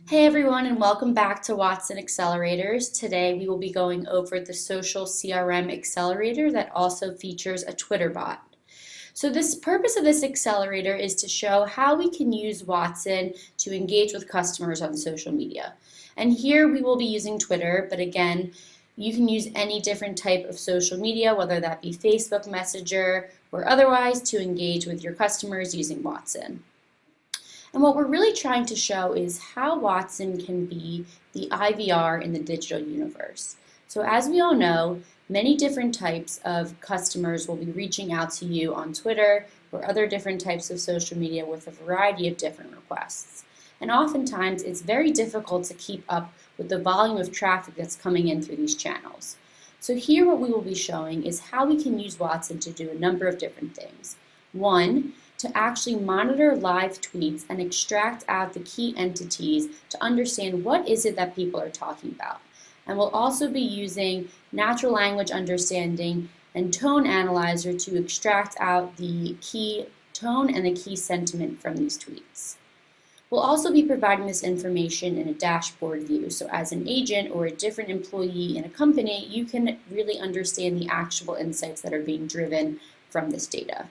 Hey everyone, and welcome back to Watson Accelerators. Today we will be going over the social CRM accelerator that also features a Twitter bot. So this purpose of this accelerator is to show how we can use Watson to engage with customers on social media. And here we will be using Twitter, but again, you can use any different type of social media, whether that be Facebook Messenger or otherwise, to engage with your customers using Watson. And what we're really trying to show is how Watson can be the IVR in the digital universe. So as we all know, many different types of customers will be reaching out to you on Twitter or other different types of social media with a variety of different requests. And oftentimes it's very difficult to keep up with the volume of traffic that's coming in through these channels. So here what we will be showing is how we can use Watson to do a number of different things. One, to actually monitor live tweets and extract out the key entities to understand what is it that people are talking about. And we'll also be using natural language understanding and tone analyzer to extract out the key tone and the key sentiment from these tweets. We'll also be providing this information in a dashboard view, so as an agent or a different employee in a company, you can really understand the actual insights that are being driven from this data.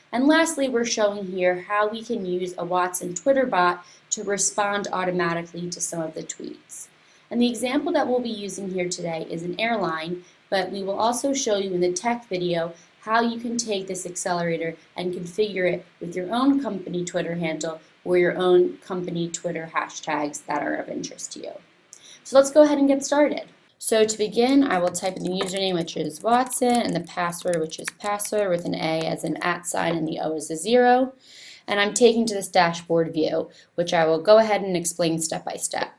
And lastly, we're showing here how we can use a Watson Twitter bot to respond automatically to some of the tweets. And the example that we'll be using here today is an airline, but we will also show you in the tech video how you can take this accelerator and configure it with your own company Twitter handle or your own company Twitter hashtags that are of interest to you. So let's go ahead and get started. So to begin, I will type in the username, which is Watson, and the password, which is password with an A as an @ sign and the O as a 0. And I'm taken to this dashboard view, which I will go ahead and explain step by step.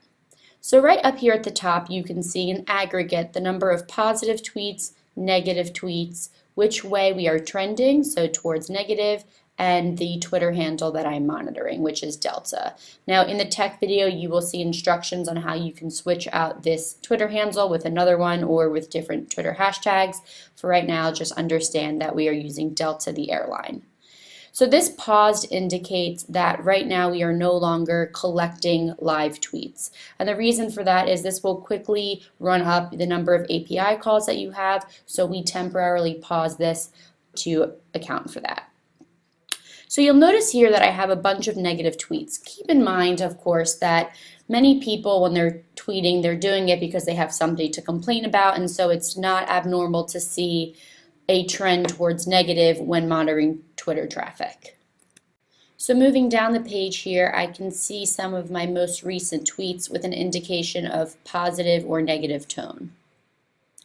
So right up here at the top, you can see in aggregate the number of positive tweets, negative tweets, which way we are trending, so towards negative, and the Twitter handle that I'm monitoring, which is Delta. Now in the tech video, you will see instructions on how you can switch out this Twitter handle with another one or with different Twitter hashtags. For right now, just understand that we are using Delta, the airline. So this paused indicates that right now we are no longer collecting live tweets. And the reason for that is this will quickly run up the number of API calls that you have, so we temporarily pause this to account for that. So you'll notice here that I have a bunch of negative tweets. Keep in mind, of course, that many people, when they're tweeting, they're doing it because they have something to complain about, and so it's not abnormal to see a trend towards negative when monitoring Twitter traffic. So moving down the page here, I can see some of my most recent tweets with an indication of positive or negative tone.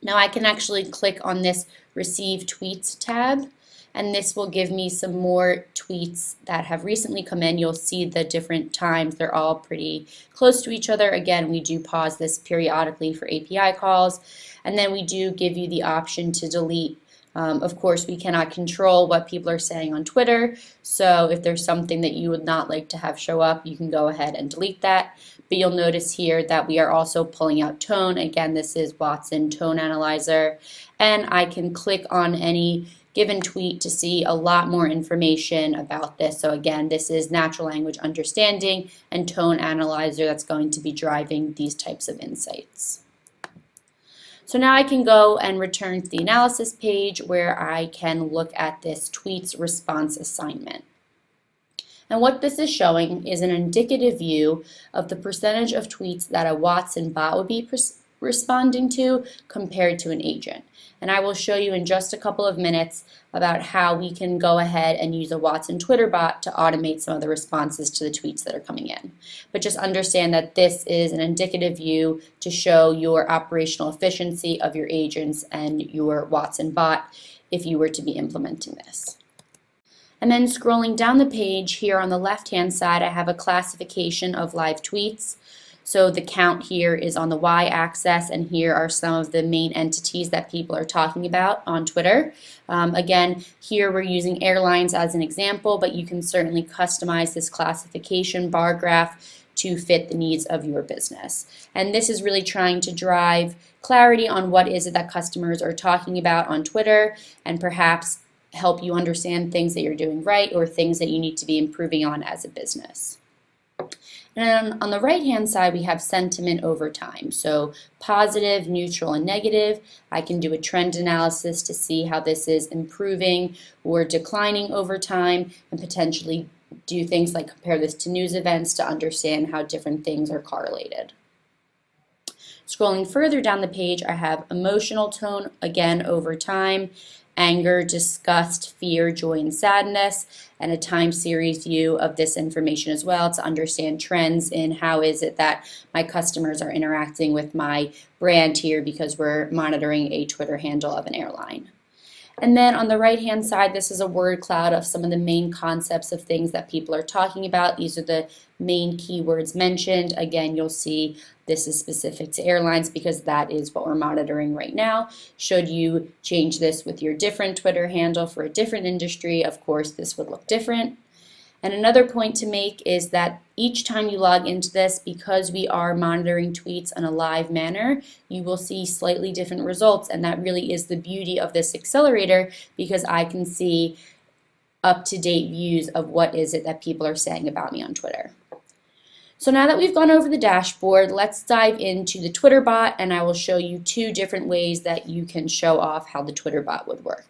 Now I can actually click on this Receive Tweets tab, and this will give me some more tweets that have recently come in. You'll see the different times. They're all pretty close to each other. Again, we do pause this periodically for API calls, and then we do give you the option to delete. Of course, we cannot control what people are saying on Twitter, so if there's something that you would not like to have show up, you can go ahead and delete that. But you'll notice here that we are also pulling out tone. Again, this is Watson Tone Analyzer, and I can click on any given tweet to see a lot more information about this. So again, this is natural language understanding and tone analyzer that's going to be driving these types of insights. So now I can go and return to the analysis page where I can look at this tweets response assignment. And what this is showing is an indicative view of the percentage of tweets that a Watson bot would be responding to compared to an agent. And I will show you in just a couple of minutes about how we can go ahead and use a Watson Twitter bot to automate some of the responses to the tweets that are coming in. But just understand that this is an indicative view to show your operational efficiency of your agents and your Watson bot if you were to be implementing this. And then scrolling down the page here on the left-hand side, I have a classification of live tweets. So the count here is on the y-axis, and here are some of the main entities that people are talking about on Twitter. Again, here we're using airlines as an example, but you can certainly customize this classification bar graph to fit the needs of your business. And this is really trying to drive clarity on what is it that customers are talking about on Twitter, and perhaps help you understand things that you're doing right or things that you need to be improving on as a business. And on the right-hand side, we have sentiment over time. So positive, neutral, and negative. I can do a trend analysis to see how this is improving or declining over time, and potentially do things like compare this to news events to understand how different things are correlated. Scrolling further down the page, I have emotional tone, again over time, anger, disgust, fear, joy, and sadness, and a time series view of this information as well to understand trends in how is it that my customers are interacting with my brand here, because we're monitoring a Twitter handle of an airline. And then on the right-hand side, this is a word cloud of some of the main concepts of things that people are talking about. These are the main keywords mentioned. Again, you'll see this is specific to airlines because that is what we're monitoring right now. Should you change this with your different Twitter handle for a different industry, of course, this would look different. And another point to make is that each time you log into this, because we are monitoring tweets in a live manner, you will see slightly different results, and that really is the beauty of this accelerator, because I can see up-to-date views of what is it that people are saying about me on Twitter. So now that we've gone over the dashboard, let's dive into the Twitter bot, and I will show you two different ways that you can show off how the Twitter bot would work.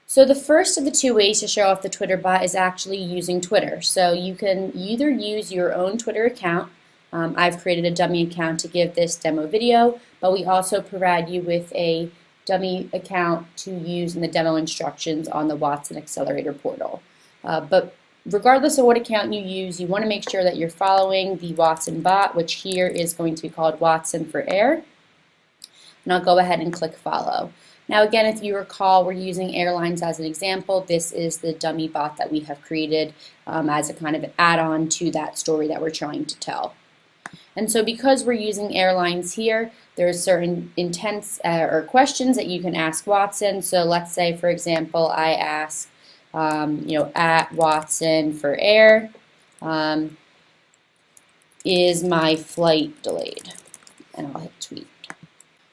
So the first of the two ways to show off the Twitter bot is actually using Twitter. So you can either use your own Twitter account. I've created a dummy account to give this demo video, but we also provide you with a dummy account to use in the demo instructions on the Watson Accelerator portal. But regardless of what account you use, you want to make sure that you're following the Watson bot, which here is going to be called Watson for Air. And I'll go ahead and click follow. Now again, if you recall, we're using airlines as an example. This is the dummy bot that we have created as a kind of add-on to that story that we're trying to tell. And so because we're using airlines here, there's certain intents or questions that you can ask Watson. So let's say, for example, I ask, at Watson for Air, is my flight delayed? And I'll hit tweet.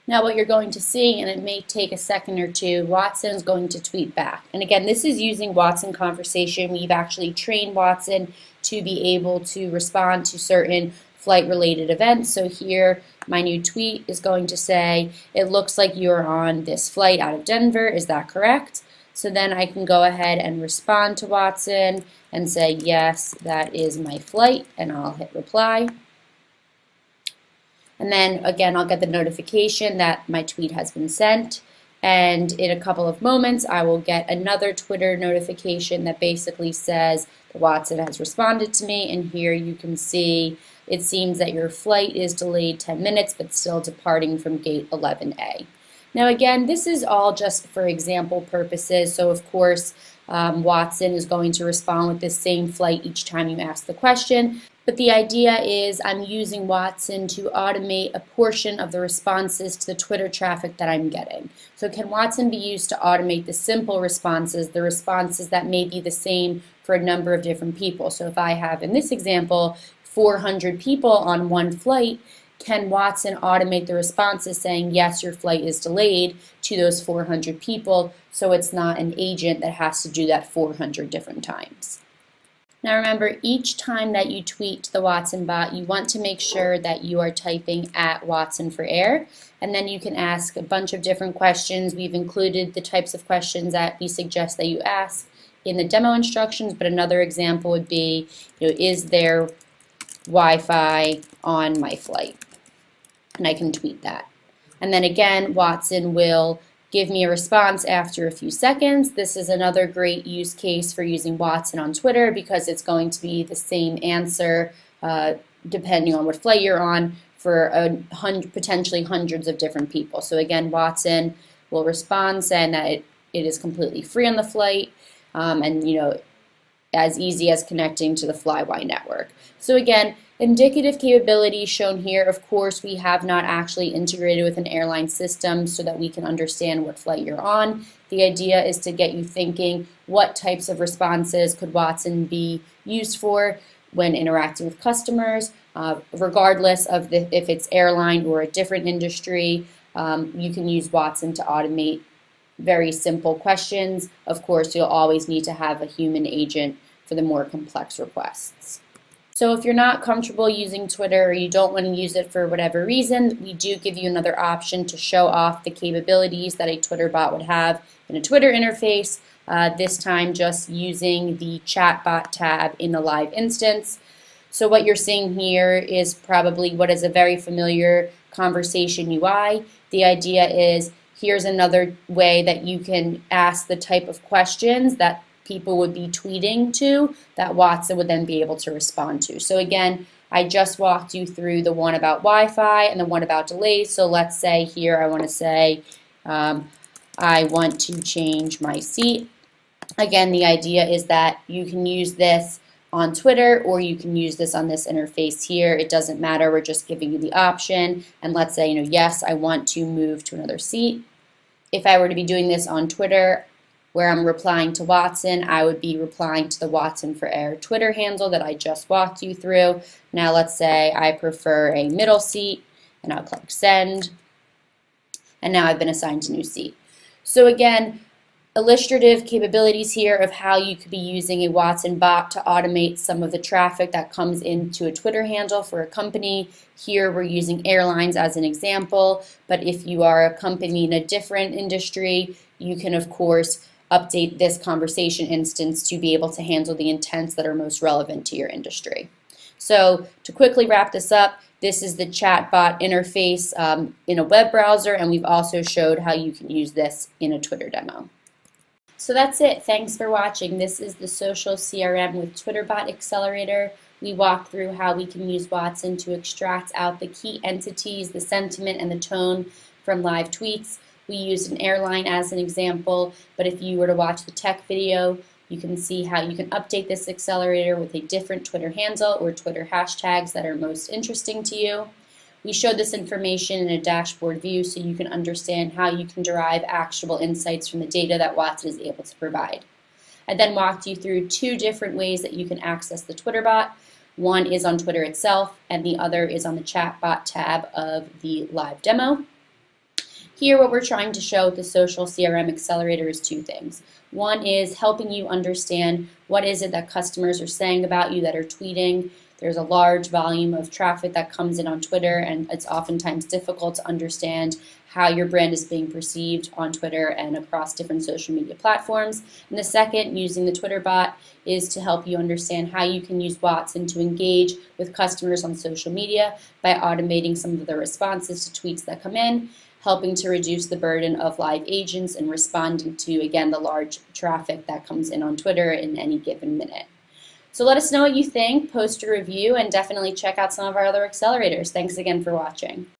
Now what you're going to see, and it may take a second or two, Watson is going to tweet back. And again, this is using Watson Conversation. We've actually trained Watson to be able to respond to certain flight-related events. So here, my new tweet is going to say, it looks like you're on this flight out of Denver. Is that correct? So then I can go ahead and respond to Watson and say, yes, that is my flight, and I'll hit reply. And then again, I'll get the notification that my tweet has been sent. And in a couple of moments, I will get another Twitter notification that basically says that Watson has responded to me. And here you can see it seems that your flight is delayed 10 minutes, but still departing from gate 11A. Now again, this is all just for example purposes. So of course, Watson is going to respond with the same flight each time you ask the question. But the idea is I'm using Watson to automate a portion of the responses to the Twitter traffic that I'm getting. So can Watson be used to automate the simple responses, the responses that may be the same for a number of different people? So if I have, in this example, 400 people on one flight, can Watson automate the responses saying, yes, your flight is delayed to those 400 people, so it's not an agent that has to do that 400 different times? Now remember, each time that you tweet to the Watson bot, you want to make sure that you are typing at Watson for Air, and then you can ask a bunch of different questions. We've included the types of questions that we suggest that you ask in the demo instructions, but another example would be, is there Wi-Fi on my flight? And I can tweet that. And then again, Watson will give me a response after a few seconds. This is another great use case for using Watson on Twitter because it's going to be the same answer depending on what flight you're on for potentially hundreds of different people. So again, Watson will respond saying that it is completely free on the flight and as easy as connecting to the Flywire network. So again, indicative capabilities shown here. Of course, we have not actually integrated with an airline system so that we can understand what flight you're on. The idea is to get you thinking, what types of responses could Watson be used for when interacting with customers, regardless of if it's airline or a different industry. You can use Watson to automate very simple questions. Of course, you'll always need to have a human agent for the more complex requests. So if you're not comfortable using Twitter or you don't want to use it for whatever reason, we do give you another option to show off the capabilities that a Twitter bot would have in a Twitter interface, this time just using the chatbot tab in the live instance. So what you're seeing here is probably what is a very familiar conversation UI. The idea is here's another way that you can ask the type of questions that people would be tweeting to that Watson would then be able to respond to. So again, I just walked you through the one about Wi-Fi and the one about delays. So let's say here I want to say I want to change my seat. Again, the idea is that you can use this on Twitter or you can use this on this interface here. It doesn't matter. We're just giving you the option. And let's say, yes, I want to move to another seat. If I were to be doing this on Twitter, where I'm replying to Watson, I would be replying to the Watson for Air Twitter handle that I just walked you through. Now let's say I prefer a middle seat, and I'll click send, and now I've been assigned a new seat. So again, illustrative capabilities here of how you could be using a Watson bot to automate some of the traffic that comes into a Twitter handle for a company. Here we're using airlines as an example, but if you are a company in a different industry, you can of course update this conversation instance to be able to handle the intents that are most relevant to your industry. So to quickly wrap this up, this is the chatbot interface in a web browser, and we've also showed how you can use this in a Twitter demo. So that's it. Thanks for watching. This is the Social CRM with Twitterbot Accelerator. We walked through how we can use Watson to extract out the key entities, the sentiment, and the tone from live tweets. We used an airline as an example, but if you were to watch the tech video, you can see how you can update this accelerator with a different Twitter handle or Twitter hashtags that are most interesting to you. We showed this information in a dashboard view so you can understand how you can derive actionable insights from the data that Watson is able to provide. I then walked you through two different ways that you can access the Twitter bot. One is on Twitter itself, and the other is on the chatbot tab of the live demo. Here, what we're trying to show with the Social CRM Accelerator is two things. One is helping you understand what is it that customers are saying about you that are tweeting. There's a large volume of traffic that comes in on Twitter, and it's oftentimes difficult to understand how your brand is being perceived on Twitter and across different social media platforms. And the second, using the Twitter bot, is to help you understand how you can use Watson to engage with customers on social media by automating some of the responses to tweets that come in, helping to reduce the burden of live agents and responding to, again, the large traffic that comes in on Twitter in any given minute. So let us know what you think, post a review, and definitely check out some of our other accelerators. Thanks again for watching.